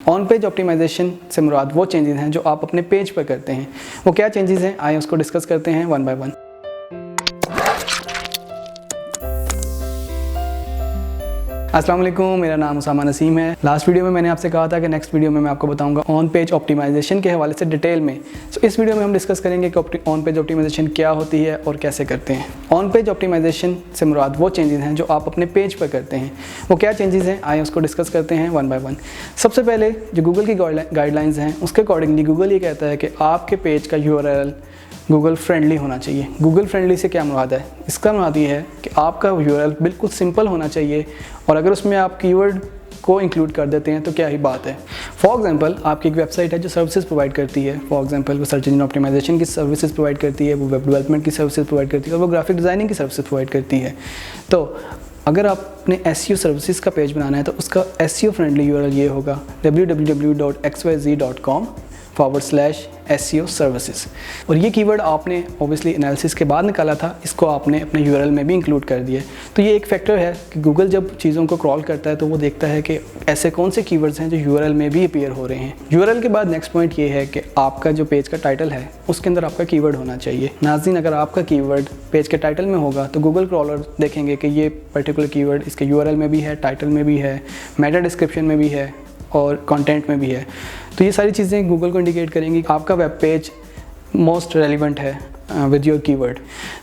On page optimisation से मुराद वो changes हैं जो आप अपने पेज पर करते हैं। वो क्या चेंजेस हैं, आइए उसको डिस्कस करते हैं वन बाय वन। अस्सलाम वालेकुम, मेरा नाम उसामा नसीम है। लास्ट वीडियो में मैंने आपसे कहा था कि नेक्स्ट वीडियो में मैं आपको बताऊंगा ऑन पेज ऑप्टिमाइजेशन के हवाले से डिटेल में। सो इस वीडियो में हम डिस्कस करेंगे कि ऑन पेज ऑप्टिमाइजेशन क्या होती है और कैसे करते हैं। ऑन पेज ऑप्टिमाइजेशन से मुराद वो चेंजेस हैं जो आप अपने पेज पर करते हैं। वो क्या चेंजेस हैं, आइए उसको डिस्कस करते हैं वन बाय वन। सबसे पहले जो गूगल की गाइडलाइंस हैं उसके अकॉर्डिंगली गूगल ये कहता है कि आपके पेज का URL गूगल फ्रेंडली होना चाहिए। गूगल फ्रेंडली से क्या मुराद है, इसका मुराद ये है कि आपका URL बिल्कुल सिंपल होना चाहिए और अगर उसमें आप कीवर्ड को इंक्लूड कर देते हैं तो क्या ही बात है। फॉर एग्जांपल आपकी एक वेबसाइट है जो सर्विसेज प्रोवाइड करती है, फॉर एग्जांपल वो सर्च इंजन ऑप्टिमाइजेशन की सर्विसेज प्रोवाइड करती है, वो वेब डेवलपमेंट की सर्विसेज प्रोवाइड करती है और वो ग्राफिक डिज़ाइनिंग की सर्विसेज प्रोवाइड करती है। तो अगर आपने SEO सर्विसेज का पेज बनाना है तो उसका SEO फ्रेंडली URL ये होगा www.xyz.com/SEO सर्विसेज। और ये कीवर्ड आपने ऑब्वियसली एनालिसिस के बाद निकाला था, इसको आपने अपने URL में भी इंक्लूड कर दिया। तो ये एक फैक्टर है कि गूगल जब चीज़ों को क्रॉल करता है तो वो देखता है कि ऐसे कौन से कीवर्ड्स हैं जो URL में भी अपीयर हो रहे हैं। URL के बाद नेक्स्ट पॉइंट ये है कि आपका जो पेज का टाइटल है उसके अंदर आपका कीवर्ड होना चाहिए। नाज़रीन, अगर आपका कीवर्ड पेज के टाइटल में होगा तो गूगल क्रॉलर देखेंगे कि ये पर्टिकुलर कीवर्ड इसके URL में भी है, टाइटल में भी है, मेटा डिस्क्रिप्शन में भी है और कंटेंट में भी है। तो ये सारी चीज़ें गूगल को इंडिकेट करेंगी कि आपका वेब पेज मोस्ट रेलिवेंट है विद योर कीवर्ड।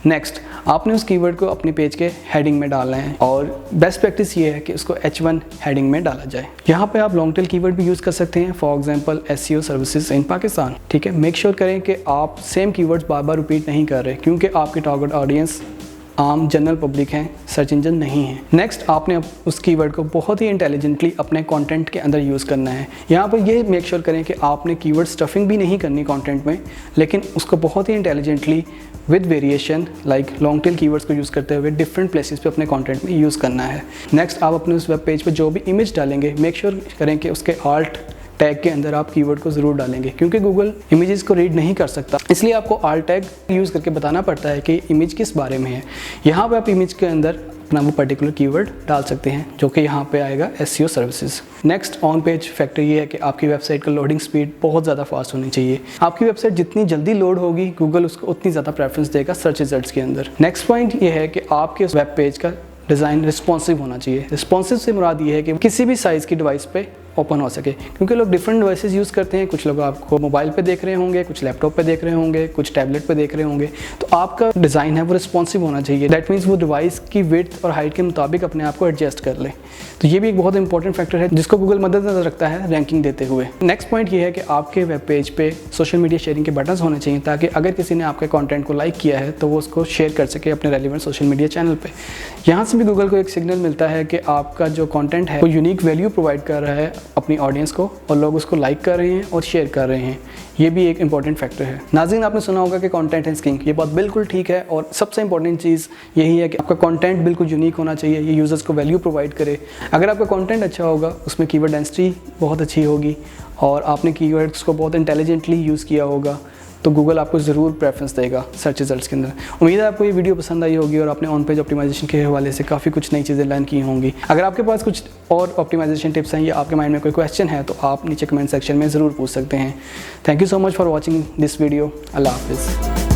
नेक्स्ट, आपने उस कीवर्ड को अपने पेज के हेडिंग में डालना है और बेस्ट प्रैक्टिस ये है कि उसको H1 हेडिंग में डाला जाए। यहाँ पे आप लॉन्ग टेल कीवर्ड भी यूज़ कर सकते हैं, for example SEO services in Pakistan. ठीक है, मेक श्योर करें कि आप सेम कीवर्ड्स बार बार रिपीट नहीं कर रहे क्योंकि आपकी टारगेट ऑडियंस आम जनरल पब्लिक हैं, सर्च इंजन नहीं है। नेक्स्ट, आपने उस कीवर्ड को बहुत ही इंटेलिजेंटली अपने कंटेंट के अंदर यूज़ करना है। यहाँ पर ये मेक श्योर करें कि आपने कीवर्ड स्टफिंग भी नहीं करनी कंटेंट में, लेकिन उसको बहुत ही intelligently with variation like long tail keywords को यूज़ करते हुए डिफरेंट प्लेसेस पे अपने कंटेंट में यूज़ करना है। नेक्स्ट, आप अपने उस वेब पेज पर जो भी इमेज डालेंगे मेक श्योर करें कि उसके आल्ट टैग के अंदर आप कीवर्ड को ज़रूर डालेंगे क्योंकि गूगल इमेजेस को रीड नहीं कर सकता, इसलिए आपको आल्ट टैग यूज़ करके बताना पड़ता है कि इमेज किस बारे में है। यहाँ पे आप इमेज के अंदर अपना वो पर्टिकुलर कीवर्ड डाल सकते हैं जो कि यहाँ पे आएगा SEO services. Next on page factor ये है कि आपकी वेबसाइट का लोडिंग स्पीड बहुत ज़्यादा फास्ट होनी चाहिए। आपकी वेबसाइट जितनी जल्दी लोड होगी गूगल उसको उतनी ज़्यादा प्रेफरेंस देगा सर्च रिजल्ट्स के अंदर। नेक्स्ट पॉइंट ये है कि आपके वेब पेज का डिज़ाइन रिस्पॉन्सिव होना चाहिए। रिस्पॉन्सिव से मुराद ये है कि किसी भी साइज़ की डिवाइस पे ओपन हो सके, क्योंकि लोग डिफरेंट डिवाइसेस यूज़ करते हैं। कुछ लोग आपको मोबाइल पे देख रहे होंगे, कुछ लैपटॉप पे देख रहे होंगे, कुछ टैबलेट पे देख रहे होंगे। तो आपका डिज़ाइन है वो रिस्पॉन्सिव होना चाहिए। दैट मीन्स वो डिवाइस की विड्थ और हाइट के मुताबिक अपने आप को एडजस्ट कर ले। तो ये भी एक बहुत इंपॉर्टेंट फैक्टर है जिसको गूगल मद्देनजर रखता है रैंकिंग देते हुए। नेक्स्ट पॉइंट ये है कि आपके वेब पेज पे सोशल मीडिया शेयरिंग के बटन्स होने चाहिए ताकि अगर किसी ने आपके कंटेंट को लाइक किया है तो वो उसको शेयर कर सके अपने रेलिवेंट सोशल मीडिया चैनल पे। यहाँ से भी गूगल को एक सिग्नल मिलता है कि आपका जो कंटेंट है वो यूनिक वैल्यू प्रोवाइड कर रहा है अपनी ऑडियंस को और लोग उसको लाइक कर रहे हैं और शेयर कर रहे हैं। ये भी एक इंपॉर्टेंट फैक्टर है। नाज़रीन, आपने सुना होगा कि कंटेंट इज किंग, ये बात बिल्कुल ठीक है और सबसे इंपॉर्टेंट चीज़ यही है कि आपका कंटेंट बिल्कुल यूनिक होना चाहिए, ये यूज़र्स को वैल्यू प्रोवाइड करे। अगर आपका कंटेंट अच्छा होगा, उसमें कीवर्ड डेंसिटी बहुत अच्छी होगी और आपने कीवर्ड्स को बहुत इंटेलिजेंटली यूज़ किया होगा तो गूगल आपको ज़रूर प्रेफरेंस देगा सर्च रिजल्ट्स के अंदर। उम्मीद है आपको ये वीडियो पसंद आई होगी और आपने ऑन पेज ऑप्टिमाइजेशन के हवाले से काफ़ी कुछ नई चीज़ें लर्न की होंगी। अगर आपके पास कुछ और ऑप्टिमाइजेशन टिप्स हैं या आपके माइंड में कोई क्वेश्चन है तो आप नीचे कमेंट सेक्शन में ज़रूर पूछ सकते हैं। Thank you so much for watching this video. अल्लाह हाफिज़।